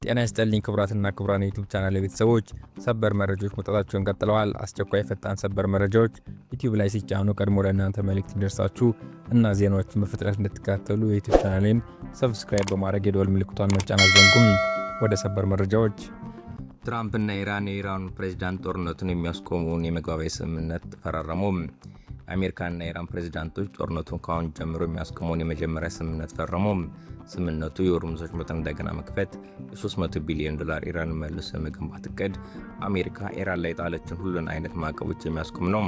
ጤና ይስጥልኝ ክቡራትና ክቡራን የዩቲዩብ ቻናል ቤተሰቦች፣ ሰበር መረጃዎች መውጣታቸውን ቀጥለዋል። አስቸኳይ ፈጣን ሰበር መረጃዎች ዩቲዩብ ላይ ሲጫኑ ቀድሞ ለእናንተ መልእክት እንዲደርሳችሁ እና ዜናዎችን በፍጥነት እንድትከታተሉ የዩቲዩብ ቻናሌን ሰብስክራይብ በማድረግ የደወል ምልክቷን መጫን አትዘንጉም። ወደ ሰበር መረጃዎች። ትራምፕና ኢራን የኢራኑ ፕሬዝዳንት ጦርነቱን የሚያስቆመውን የመግባቢያ ስምምነት ፈረሙ። አሜሪካና ኢራን ፕሬዝዳንቶች ጦርነቱን ካሁን ጀምሮ የሚያስቆመውን የመጀመሪያ ስምምነት ፈረሙ። ስምምነቱ የሆርሙዝ ወሽመጥን እንደገና መክፈት፣ የ$300 ቢሊዮን ኢራን መልሶ የመገንባት እቅድ፣ አሜሪካ ኢራን ላይ የጣለችን ሁሉን አይነት ማዕቀቦች የሚያስቆም ነው።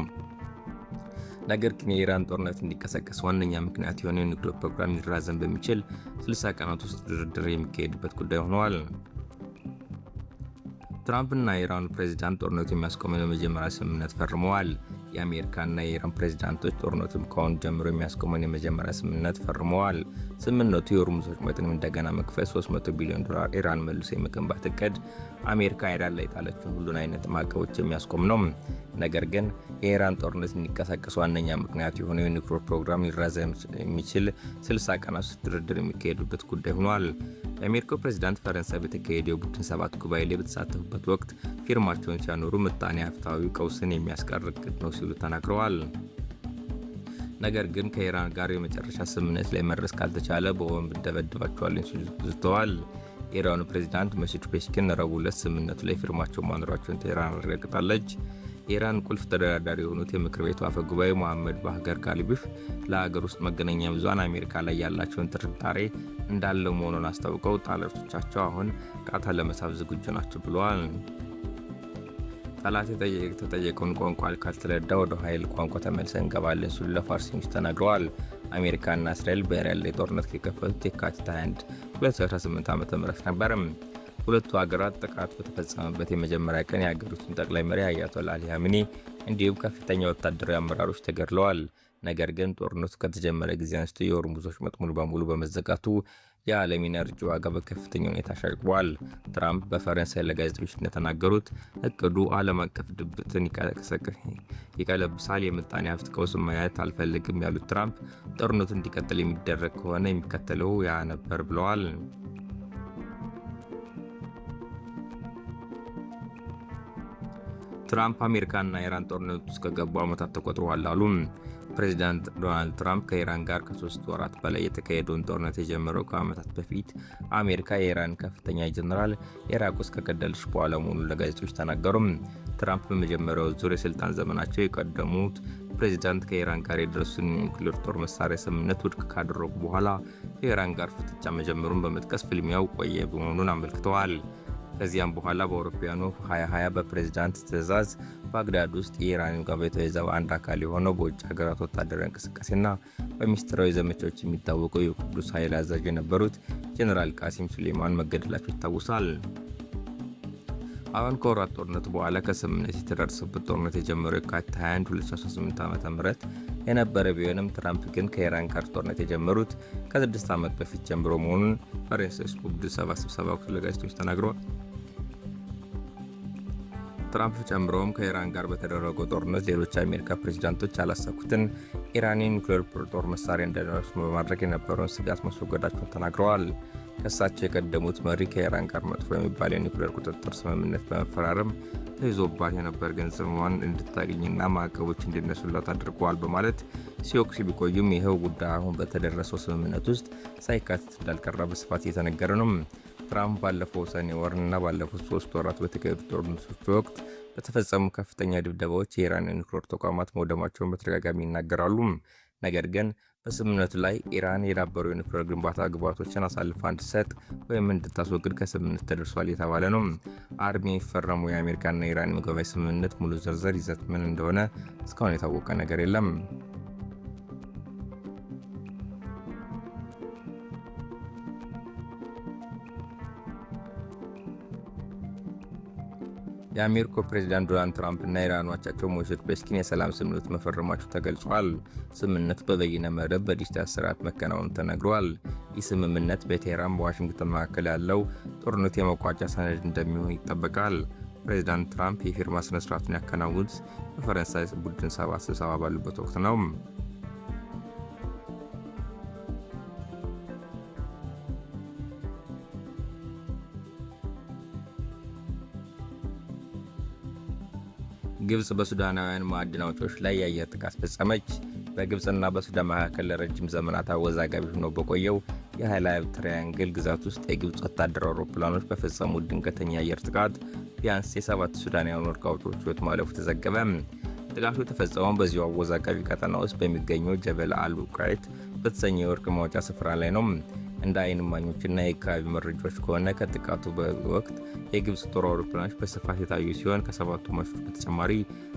ነገር ግን የኢራን ጦርነት እንዲቀሰቀስ ዋነኛ ምክንያት የሆነ የኒውክሌር ፕሮግራም ሊራዘም በሚችል 60 ቀናት ውስጥ ድርድር የሚካሄድበት ጉዳይ ሆኗል። ትራምፕና የኢራኑ ፕሬዝዳንት ጦርነቱ የሚያስቆመውን የመጀመሪያ ስምምነት ፈርመዋል። የአሜሪካና የኢራን ፕሬዝዳንቶች ጦርነቱን ካሁን ጀምሮ የሚያስቆመውን የመጀመሪያ ስምምነት ፈርመዋል። ስምምነቱ የሆርሙዝ ወሽመጥን እንደገና መክፈት፣ $300 ቢሊዮን ኢራን መልሶ የመገንባት እቅድ፣ አሜሪካ ኢራን ላይ የጣለችውን ሁሉን አይነት ማዕቀቦች የሚያስቆም ነው። ነገር ግን የኢራን ጦርነት እንዲቀሰቀስ ዋነኛ ምክንያት የሆነው የኒውክሌር ፕሮግራም ሊራዘም የሚችል 60 ቀናት ውስጥ ድርድር የሚካሄዱበት ጉዳይ ሆኗል። የአሜሪካው ፕሬዝዳንት ፈረንሳይ በተካሄደው የቡድን ሰባት ጉባኤ ላይ በተሳተፉበት ወቅት ፊርማቸውን ሲያኖሩ ምጣኔ ሀብታዊ ቀውስን የሚያስቀር እቅድ ነው ሲሉ ተናግረዋል። ነገር ግን ከኢራን ጋር የመጨረሻ ስምምነት ላይ መድረስ ካልተቻለ በቦምብ እንደበድባቸዋለን ሲሉ ዝተዋል። የኢራኑ ፕሬዝዳንት መሱድ ፔስኪን ረቡዕ ዕለት ስምምነቱ ላይ ፊርማቸውን ማኖራቸውን ቴህራን አረጋግጣለች። የኢራን ቁልፍ ተደራዳሪ የሆኑት የምክር ቤቱ አፈ ጉባኤ መሐመድ ባግር ጋሊባፍ ለሀገር ውስጥ መገናኛ ብዙሃን አሜሪካ ላይ ያላቸውን ጥርጣሬ እንዳለው መሆኑን አስታውቀው ጠላቶቻቸው አሁን ቃታ ለመሳብ ዝግጁ ናቸው ብለዋል። ጠላት የተጠየቀውን ቋንቋ ካልተረዳ ወደ ኃይል ቋንቋ ተመልሰን እንገባለን ሲሉ ለፋርስ ኒውስ ተናግረዋል። አሜሪካና እስራኤል በኢራን ላይ ጦርነት የከፈቱት የካቲት 21 2018 ዓ.ም ነበር። ሁለቱ ሀገራት ጥቃት በተፈጸመበት የመጀመሪያ ቀን የሀገሪቱን ጠቅላይ መሪ አያቶላ አሊ ኻሜኒ እንዲሁም ከፍተኛ ወታደራዊ አመራሮች ተገድለዋል። ነገር ግን ጦርነቱ ከተጀመረ ጊዜ አንስቶ የሆርሙዝ ወሽመጥ ሙሉ በሙሉ በመዘጋቱ የዓለም ኢነርጂ ዋጋ በከፍተኛ ሁኔታ አሻቅቧል። ትራምፕ በፈረንሳይ ለጋዜጠኞች እንደተናገሩት እቅዱ ዓለም አቀፍ ድብትን ይቀለብሳል፣ የምጣኔ ሀብት ቀውስ ማየት አልፈልግም ያሉት ትራምፕ ጦርነቱ እንዲቀጥል የሚደረግ ከሆነ የሚከተለው ያ ነበር ብለዋል። ትራምፕ አሜሪካና ኢራን ጦርነት ውስጥ ከገቡ ዓመታት ተቆጥረዋል አሉ። ፕሬዚዳንት ዶናልድ ትራምፕ ከኢራን ጋር ከ3 ወራት በላይ የተካሄደውን ጦርነት የጀመረው ከዓመታት በፊት አሜሪካ የኢራን ከፍተኛ ጀነራል ኢራቅ ውስጥ ከገደለች በኋላ መሆኑን ለጋዜጠኞች ተናገሩ። ትራምፕ በመጀመሪያው ዙር የስልጣን ዘመናቸው የቀደሙት ፕሬዚዳንት ከኢራን ጋር የደረሱትን የኒውክሌር ጦር መሳሪያ ስምምነት ውድቅ ካደረጉ በኋላ ከኢራን ጋር ፍጥጫ መጀመሩን በመጥቀስ ፍልሚያው ቆየ መሆኑን አመልክተዋል። ከዚያም በኋላ በአውሮፓውያኑ 2020 በፕሬዝዳንት ትዕዛዝ ባግዳድ ውስጥ የኢራን ጋዜጣዊ ዘብ አንድ አካል የሆነው በውጭ ሀገራት ወታደራዊ እንቅስቃሴና በሚስጥራዊ ዘመቻዎች የሚታወቀው የቁዱስ ኃይል አዛዥ የነበሩት ጀነራል ቃሲም ሱሌይማን መገደላቸው ይታወሳል። አሁን ከወራት ጦርነት በኋላ ከስምምነት የተደረሰበት ጦርነት የጀመረው የካቲት 21 2018 ዓ.ም የነበረ ቢሆንም ትራምፕ ግን ከኢራን ጋር ጦርነት የጀመሩት ከ6 ዓመት በፊት ጀምሮ መሆኑን ፈረንሳይ ውስጥ ቡድን ሰባት ስብሰባ ወቅት ለጋዜጠኞች ተናግረዋል። ትራምፕ ጨምሮም ከኢራን ጋር በተደረገው ጦርነት ሌሎች የአሜሪካ ፕሬዝዳንቶች ያላሳኩትን ኢራን የኒውክሌር ጦር መሳሪያ እንዳይደርሱ በማድረግ የነበረውን ስጋት ማስወገዳቸውን ተናግረዋል። ከእሳቸው የቀደሙት መሪ ከኢራን ጋር መጥፎ የሚባል የኒውክሌር ቁጥጥር ስምምነት በመፈራረም ተይዞባት የነበር ገንዘቧን እንድታገኝና ማዕቀቦች እንዲነሱላት አድርገዋል በማለት ሲወቅሱ ቢቆዩም ይኸው ጉዳይ አሁን በተደረሰው ስምምነት ውስጥ ሳይካተት እንዳልቀረ በስፋት እየተነገረ ነው። ትራምፕ ባለፈው ሰኔ ወርና ባለፉት 3 ወራት በተካሄዱ ጦርነቶች ወቅት በተፈጸሙ ከፍተኛ ድብደባዎች የኢራን የኒውክሌር ተቋማት መውደማቸውን በተደጋጋሚ ይናገራሉ። ነገር ግን በስምምነቱ ላይ ኢራን የዳበሩ የኒውክሌር ግንባታ ግብዓቶችን አሳልፋ እንድትሰጥ ወይም እንድታስወግድ ከስምምነት ተደርሷል የተባለ ነው። አርብ የሚፈረሙ የአሜሪካና የኢራን የመግባቢያ ስምምነት ሙሉ ዝርዝር ይዘት ምን እንደሆነ እስካሁን የታወቀ ነገር የለም። የአሜሪካው ፕሬዝዳንት ዶናልድ ትራምፕ እና ኢራን አቻቸው መሱድ ፔስኪን የሰላም ስምምነት መፈረማቸው ተገልጿል። ስምምነቱ በበይነ መረብ በዲጂታል ስርዓት መከናወኑ ተነግሯል። ይህ ስምምነት በቴህራን በዋሽንግተን መካከል ያለው ጦርነት የመቋጫ ሰነድ እንደሚሆን ይጠበቃል። ፕሬዝዳንት ትራምፕ የፊርማ ስነ ስርዓቱን ያከናወኑት በፈረንሳይ ቡድን ሰባት ስብሰባ ባሉበት ወቅት ነው። ግብጽ በሱዳናውያን ማዕድን አውጪዎች ላይ የአየር ጥቃት ፈጸመች። በግብጽና በሱዳን መካከል ለረጅም ዘመናት አወዛጋቢ ሆኖ በቆየው የሃይላብ ትራያንግል ግዛት ውስጥ የግብጽ ወታደራዊ አውሮፕላኖች በፈጸሙት ድንገተኛ የአየር ጥቃት ቢያንስ የ7 ሱዳናውያን ወርቅ አውጪዎች ሕይወት ማለፉ ተዘገበ። ጥቃቱ የተፈጸመው በዚሁ አወዛጋቢ ቀጠና ውስጥ በሚገኘው ጀበል አል ቡቃይት በተሰኘ የወርቅ ማውጫ ስፍራ ላይ ነው። እንደ ዓይን እማኞችና የአካባቢ መረጃዎች ከሆነ ከጥቃቱ ወቅት የግብጽ ጦር አውሮፕላኖች በስፋት የታዩ ሲሆን ከ7ቱ ሟቾች በተጨማሪ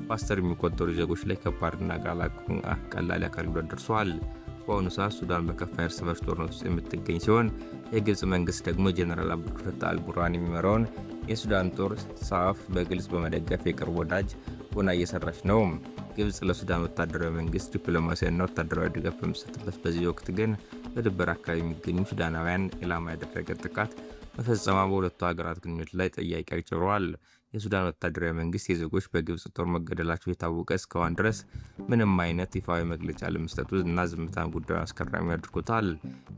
በ10 የሚቆጠሩ ዜጎች ላይ ከባድና ቀላል የአካል ጉዳት ደርሷል። በአሁኑ ሰዓት ሱዳን በከፋ የእርስ በርስ ጦርነት ውስጥ የምትገኝ ሲሆን የግብጽ መንግስት ደግሞ ጀነራል አብዱልፈታህ አልቡርሃን የሚመራውን የሱዳን ጦር ሳፍ በግልጽ በመደገፍ የቅርብ ወዳጅ ሆና እየሰራች ነው። ግብጽ ለሱዳን ወታደራዊ መንግስት ዲፕሎማሲያዊና ወታደራዊ ድጋፍ በምትሰጥበት በዚህ ወቅት ግን በድንበር አካባቢ የሚገኙ ሱዳናውያን ኢላማ ያደረገ ጥቃት መፈጸሟ በሁለቱ ሀገራት ግንኙነት ላይ ጥያቄ አጭሯል። የሱዳን ወታደራዊ መንግስት የዜጎች በግብጽ ጦር መገደላቸው የታወቀ እስካሁን ድረስ ምንም አይነት ይፋዊ መግለጫ ለመስጠቱ እና ዝምታን ጉዳዩን አስገራሚ አድርጎታል።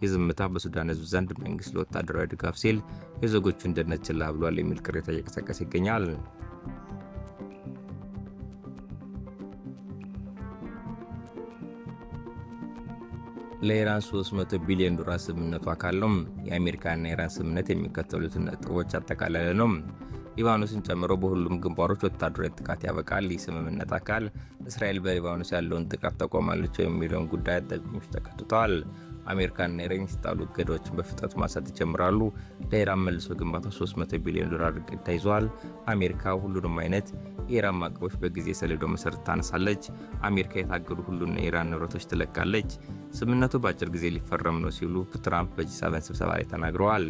የዝምታ በሱዳን ህዝብ ዘንድ መንግስት ለወታደራዊ ድጋፍ ሲል የዜጎቹን ደህንነት ችላ ብሏል የሚል ቅሬታ እየቀሰቀሰ ይገኛል። ለኢራን $300 ቢሊዮን ስምምነቱ አካል ነው። የአሜሪካና የኢራን ስምምነት የሚከተሉትን ነጥቦች አጠቃለለ ነው። ሊባኖስን ጨምሮ በሁሉም ግንባሮች ወታደራዊ ጥቃት ያበቃል። ይህ ስምምነት አካል እስራኤል በሊባኖስ ያለውን ጥቃት ተቆማለች የሚለውን ጉዳይ አጣብቂኝ ውስጥ ተከትተዋል። አሜሪካና ኢራን የተጣሉ እገዳዎችን በፍጥነት ማንሳት ይጀምራሉ። ለኢራን መልሶ ግንባታ $300 ቢሊዮን እቅድ ተይዟል። አሜሪካ ሁሉንም አይነት የኢራን ማዕቀቦች በጊዜ ሰሌዳው መሰረት ታነሳለች። አሜሪካ የታገዱ ሁሉን የኢራን ንብረቶች ትለቃለች። ስምምነቱ በአጭር ጊዜ ሊፈረም ነው ሲሉ ትራምፕ በጂ7 ስብሰባ ላይ ተናግረዋል።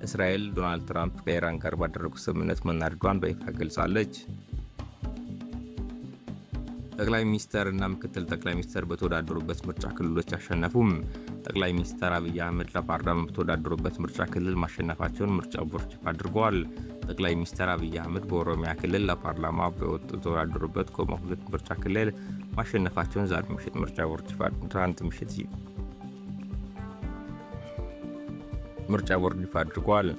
እስራኤል ዶናልድ ትራምፕ ከኢራን ጋር ባደረጉት ስምምነት መናደዷን በይፋ ገልጻለች። ጠቅላይ ሚኒስትር እና ምክትል ጠቅላይ ሚኒስትር በተወዳደሩበት ምርጫ ክልሎች አሸነፉም። ጠቅላይ ሚኒስትር አብይ አህመድ ለፓርላማ በተወዳደሩበት ምርጫ ክልል ማሸነፋቸውን ምርጫ ቦርድ ይፋ አድርገዋል። ጠቅላይ ሚኒስትር አብይ አህመድ በኦሮሚያ ክልል ለፓርላማ በተወዳደሩበት ኮማ 2 ምርጫ ክልል ማሸነፋቸውን ዛሬ ምሽት ምርጫ ቦርድ ይፋ አድርገዋል።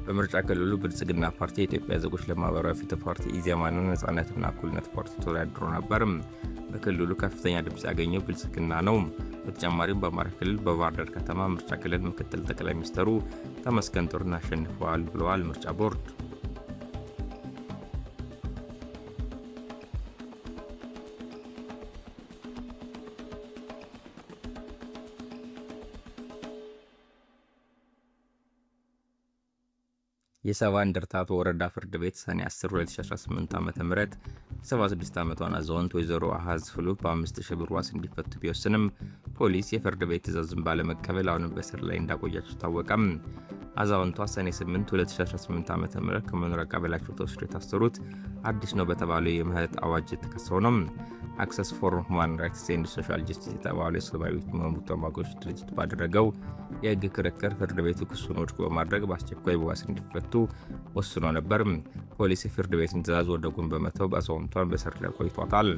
በምርጫ ክልሉ ብልጽግና ፓርቲ፣ የኢትዮጵያ ዜጎች ለማህበራዊ ፍትህ ፓርቲ፣ ኢዜማና ነጻነትና እኩልነት ፓርቲ ተወዳድሮ ነበር። በክልሉ ከፍተኛ ድምጽ ያገኘው ብልጽግና ነው። በተጨማሪም በአማራ ክልል በባህር ዳር ከተማ ምርጫ ክልል ምክትል ጠቅላይ ሚኒስትሩ ተመስገን ጥሩነህ አሸንፈዋል ብለዋል ምርጫ ቦርድ። የሰባ እንደርታ ወረዳ ፍርድ ቤት ሰኔ 10 2018 ዓ.ም የ76 ዓመቷን አዛውንት ወይዘሮ አሃዝ ፍሉክ በ5000 ብር ዋስ እንዲፈቱ ቢወስንም ፖሊስ የፍርድ ቤት ትዕዛዝን ባለመቀበል አሁንም በስር ላይ እንዳቆያቸው ታወቀም። አዛውንቷ ሰኔ 8 2018 ዓ.ም ከመኖሪያ ቀበሌያቸው ተወስዶ የታሰሩት አዲስ ነው በተባለው የምህረት አዋጅ ተከሰው ነው። አክሰስ ፎር ሁማን ራይትስ ኤንድ ሶሻል ጀስቲስ የተባለው የሰብአዊ መብት ተሟጋች ድርጅት ባደረገው የህግ ክርክር ፍርድ ቤቱ ክሱን ውድቅ በማድረግ በአስቸኳይ በዋስ እንዲፈቱ ወስኖ ነበር። ፖሊስ የፍርድ ቤትን ትዕዛዝ ወደ ጎን በመተው አዛውንቷን በስር ላይ ቆይቷታል።